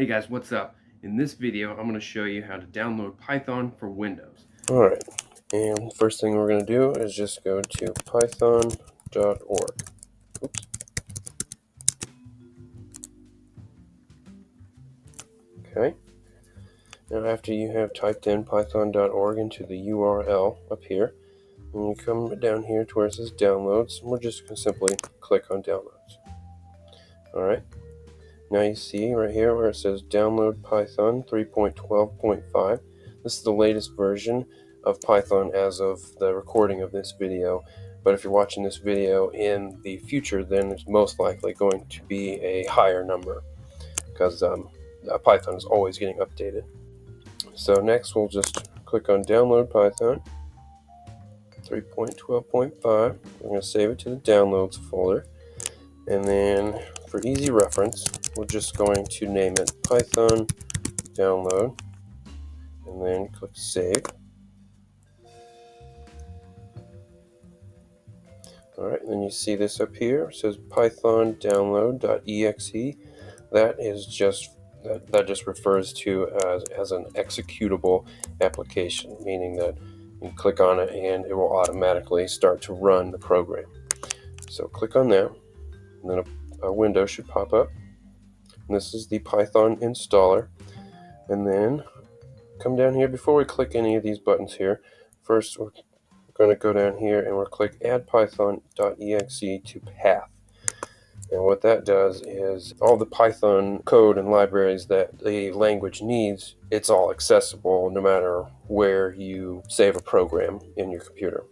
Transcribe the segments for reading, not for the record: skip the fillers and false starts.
Hey guys, what's up? In this video, I'm going to show you how to download Python for Windows. Alright, and first thing we're going to do is just go to python.org. Oops. Okay, now after you have typed in python.org into the URL up here, and you come down here to where it says downloads, and we're just going to simply click on downloads. Alright, now you see right here where it says download Python 3.12.5. This is the latest version of Python as of the recording of this video. But if you're watching this video in the future, then it's most likely going to be a higher number because Python is always getting updated. So next we'll just click on download Python 3.12.5. We're going to save it to the downloads folder. And then for easy reference, we're just going to name it Python download and then click save. Alright, then you see this up here. It says python download.exe. That just refers to as an executable application, meaning that you click on it and it will automatically start to run the program. So click on that, and then a window should pop up. And this is the Python installer. And then come down here. Before we click any of these buttons here, first we're going to go down here and we'll click add python.exe to path. And what that does is all the Python code and libraries that the language needs, it's all accessible no matter where you save a program in your computer.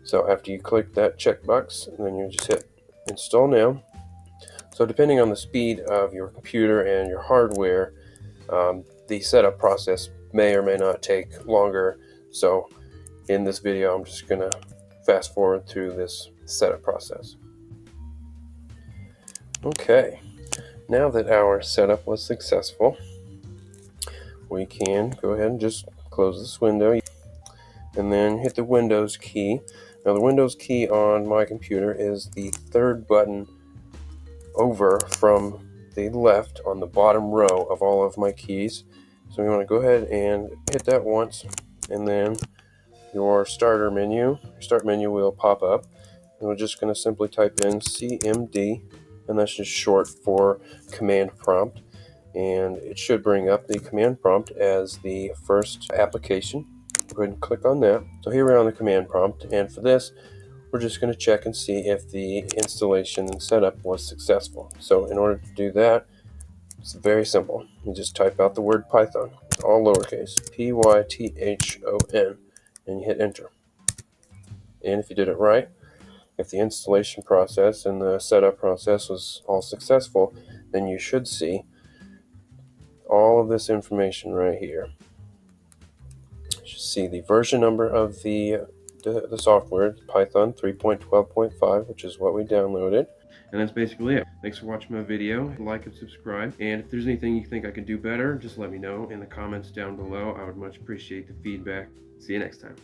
So after you click that checkbox, then you just hit install now. So depending on the speed of your computer and your hardware, the setup process may or may not take longer. So in this video, I'm just going to fast forward through this setup process. Okay, now that our setup was successful, we can go ahead and just close this window and then hit the Windows key. Now the Windows key on my computer is the third button over from the left on the bottom row of all of my keys. So we want to go ahead and hit that once, and then your start menu will pop up, and we're just going to simply type in CMD, and that's just short for command prompt, and it should bring up the command prompt as the first application. Go ahead and click on that. So here we're on the command prompt, and for this we're just going to check and see if the installation and setup was successful. So in order to do that, it's very simple. You just type out the word Python, all lowercase, Python, and you hit enter. And if you did it right, if the installation process and the setup process was all successful, then you should see all of this information right here. You should see the version number of the software, Python 3.12.5, which is what we downloaded. And that's basically it. Thanks for watching my video. Like and subscribe. And if there's anything you think I could do better, just let me know in the comments down below. I would much appreciate the feedback. See you next time.